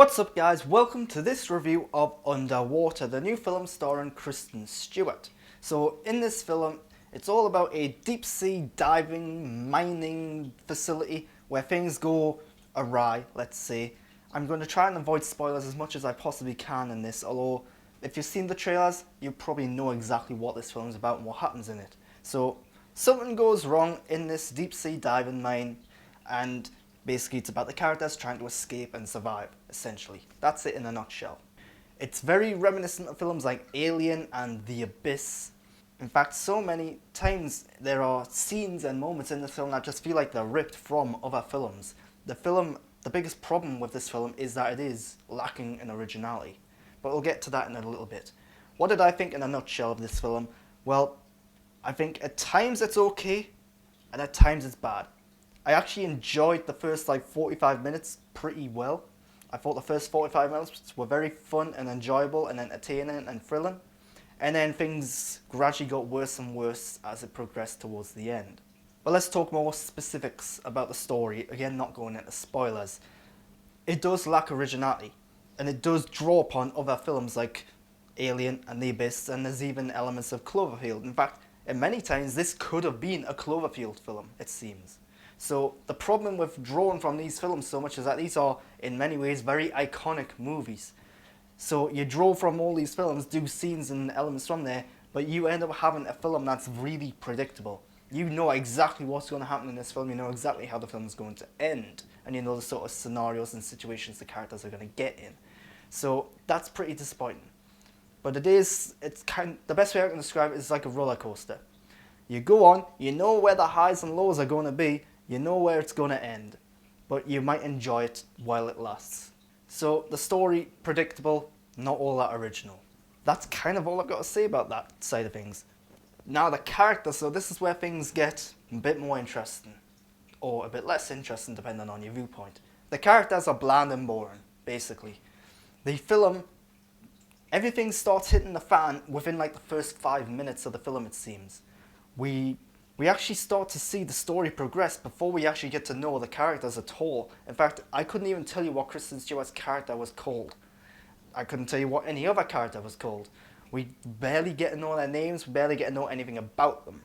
What's up guys, welcome to this review of Underwater, the new film starring Kristen Stewart. So in this film, it's all about a deep sea diving mining facility where things go awry, let's say. I'm going to try and avoid spoilers as much as I possibly can in this, although if you've seen the trailers, you probably know exactly what this film is about and what happens in it. So something goes wrong in this deep sea diving mine, and basically it's about the characters trying to escape and survive, essentially. That's it in a nutshell. It's very reminiscent of films like Alien and The Abyss. In fact, so many times there are scenes and moments in the film that just feel like they're ripped from other films. The biggest problem with this film is that it is lacking in originality. But we'll get to that in a little bit. What did I think in a nutshell of this film? Well, I think at times it's okay, and at times it's bad. I actually enjoyed the first 45 minutes pretty well. I thought the first 45 minutes were very fun and enjoyable and entertaining and thrilling. And then things gradually got worse and worse as it progressed towards the end. But let's talk more specifics about the story, again not going into spoilers. It does lack originality, and it does draw upon other films like Alien and The Abyss, and there's even elements of Cloverfield. In fact, in many times this could have been a Cloverfield film, it seems. So the problem with drawing from these films so much is that these are, in many ways, very iconic movies. So you draw from all these films, do scenes and elements from there, but you end up having a film that's really predictable. You know exactly what's going to happen in this film, you know exactly how the film is going to end, and you know the sort of scenarios and situations the characters are going to get in. So that's pretty disappointing. But the best way I can describe it is like a roller coaster. You go on, you know where the highs and lows are going to be, you know where it's going to end, but you might enjoy it while it lasts. So the story, predictable, not all that original. That's kind of all I've got to say about that side of things. Now the characters, so this is where things get a bit more interesting, or a bit less interesting depending on your viewpoint. The characters are bland and boring, basically. The film, everything starts hitting the fan within the first 5 minutes of the film, it seems. We actually start to see the story progress before we actually get to know the characters at all. In fact, I couldn't even tell you what Kristen Stewart's character was called. I couldn't tell you what any other character was called. We barely get to know their names, we barely get to know anything about them.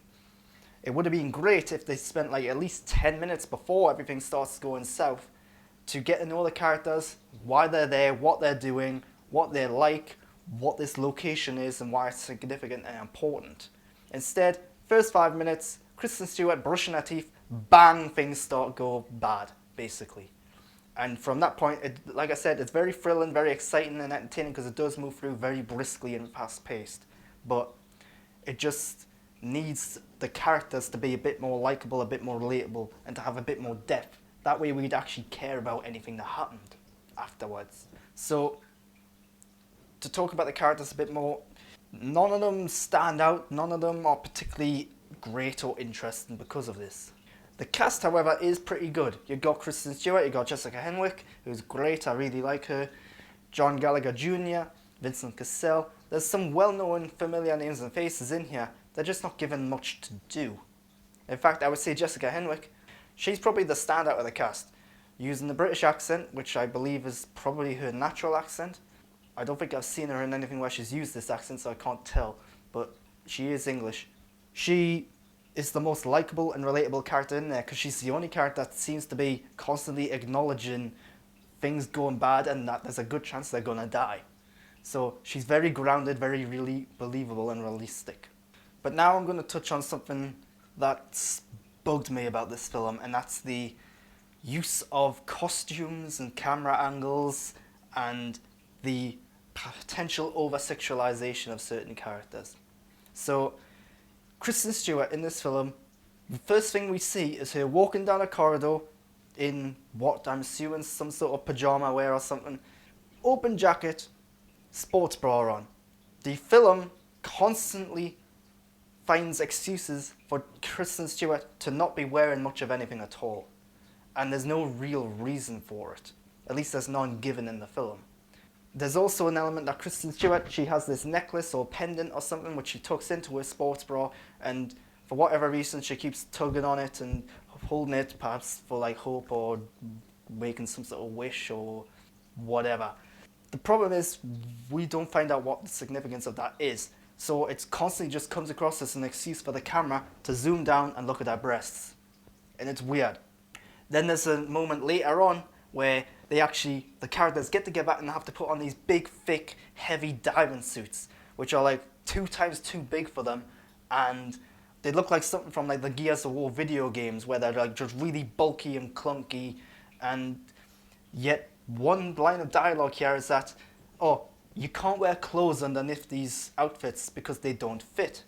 It would have been great if they spent at least 10 minutes before everything starts going south to get to know the characters, why they're there, what they're doing, what they're like, what this location is and why it's significant and important. Instead, first 5 minutes, Kristen Stewart brushing her teeth, bang, things start go bad, basically. And from that point, like I said, it's very thrilling, very exciting and entertaining because it does move through very briskly and fast-paced. But it just needs the characters to be a bit more likable, a bit more relatable, and to have a bit more depth. That way we'd actually care about anything that happened afterwards. So, to talk about the characters a bit more, none of them stand out, none of them are particularly great or interesting because of this. The cast, however, is pretty good. You got Kristen Stewart, you got Jessica Henwick, who's great, I really like her, John Gallagher Jr., Vincent Cassel. There's some well-known familiar names and faces in here, they're just not given much to do. In fact, I would say Jessica Henwick, she's probably the standout of the cast, using the British accent, which I believe is probably her natural accent. I don't think I've seen her in anything where she's used this accent, so I can't tell, but she is English. She is the most likable and relatable character in there because she's the only character that seems to be constantly acknowledging things going bad and that there's a good chance they're going to die. So she's very grounded, very really believable and realistic. But now I'm going to touch on something that's bugged me about this film, and that's the use of costumes and camera angles and the potential over-sexualization of certain characters. So, Kristen Stewart in this film, the first thing we see is her walking down a corridor in what I'm assuming some sort of pajama wear or something, open jacket, sports bra on. The film constantly finds excuses for Kristen Stewart to not be wearing much of anything at all, and there's no real reason for it. At least there's none given in the film. There's also an element that Kristen Stewart, she has this necklace or pendant or something which she tucks into her sports bra, and for whatever reason she keeps tugging on it and holding it, perhaps for hope or making some sort of wish or whatever. The problem is we don't find out what the significance of that is. So it constantly just comes across as an excuse for the camera to zoom down and look at her breasts. And it's weird. Then there's a moment later on where the characters get together and they have to put on these big, thick, heavy diving suits, which are like 2 times too big for them, and they look like something from like the Gears of War video games where they're like just really bulky and clunky, and yet one line of dialogue here is that, oh, you can't wear clothes underneath these outfits because they don't fit.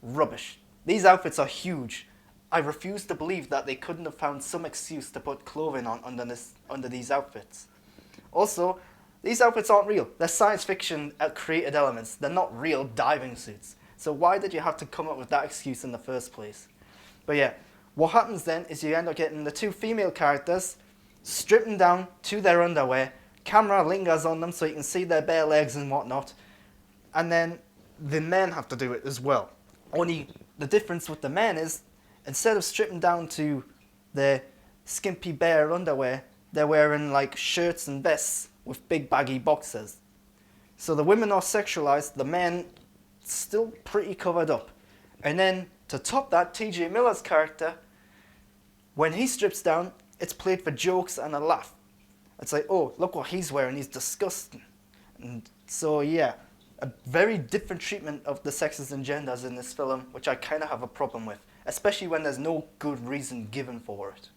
Rubbish. These outfits are huge. I refuse to believe that they couldn't have found some excuse to put clothing on under these outfits. Also, these outfits aren't real. They're science fiction created elements. They're not real diving suits. So why did you have to come up with that excuse in the first place? But yeah, what happens then is you end up getting the 2 female characters stripping down to their underwear. Camera lingers on them so you can see their bare legs and whatnot. And then the men have to do it as well. Only the difference with the men is, instead of stripping down to their skimpy bare underwear, they're wearing like shirts and vests with big baggy boxers. So the women are sexualized, the men still pretty covered up. And then to top that, TJ Miller's character, when he strips down, it's played for jokes and a laugh. It's like, oh, look what he's wearing, he's disgusting. And so yeah, a very different treatment of the sexes and genders in this film, which I kind of have a problem with, especially when there's no good reason given for it.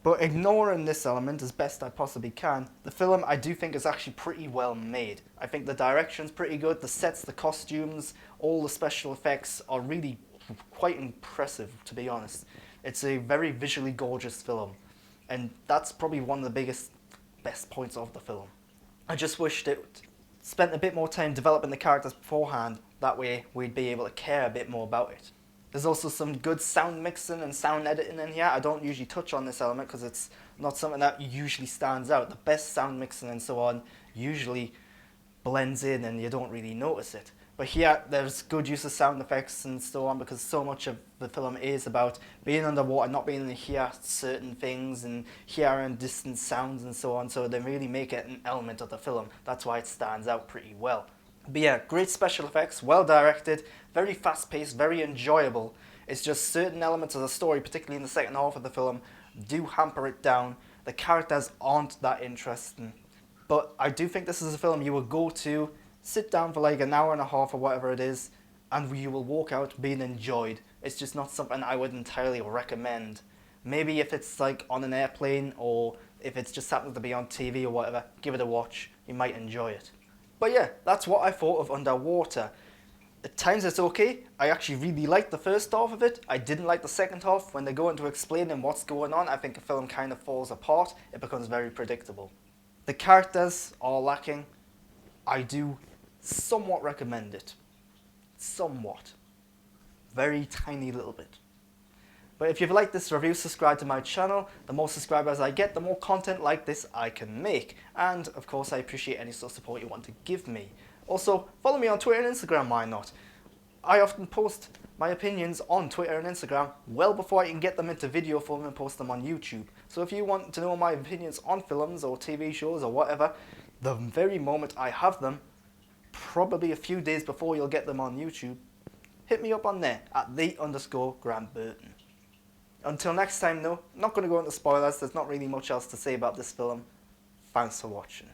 But ignoring this element as best I possibly can, the film I do think is actually pretty well made. I think the direction's pretty good, the sets, the costumes, all the special effects are really quite impressive, to be honest. It's a very visually gorgeous film, and that's probably one of the best points of the film. I just wished it spent a bit more time developing the characters beforehand, that way we'd be able to care a bit more about it. There's also some good sound mixing and sound editing in here. I don't usually touch on this element because it's not something that usually stands out. The best sound mixing and so on usually blends in and you don't really notice it. But here there's good use of sound effects and so on, because so much of the film is about being underwater, not being able to hear certain things and hearing distant sounds and so on. So they really make it an element of the film. That's why it stands out pretty well. But yeah, great special effects, well directed, very fast paced, very enjoyable. It's just certain elements of the story, particularly in the second half of the film, do hamper it down. The characters aren't that interesting. But I do think this is a film you will go to, sit down for like an hour and a half or whatever it is, and you will walk out being enjoyed. It's just not something I would entirely recommend. Maybe if it's like on an airplane, or if it's just happens to be on TV or whatever, give it a watch. You might enjoy it. But yeah, that's what I thought of Underwater. At times it's okay. I actually really liked the first half of it. I didn't like the second half. When they go into explaining what's going on, I think the film kind of falls apart. It becomes very predictable. The characters are lacking. I do somewhat recommend it. Somewhat. Very tiny little bit. But if you've liked this review, subscribe to my channel. The more subscribers I get, the more content like this I can make. And of course, I appreciate any sort of support you want to give me. Also, follow me on Twitter and Instagram, why not? I often post my opinions on Twitter and Instagram well before I can get them into video form and post them on YouTube. So if you want to know my opinions on films or TV shows or whatever, the very moment I have them, probably a few days before you'll get them on YouTube, hit me up on there at @the_Grant Burton. Until next time though, I'm not going to go into spoilers, there's not really much else to say about this film. Thanks for watching.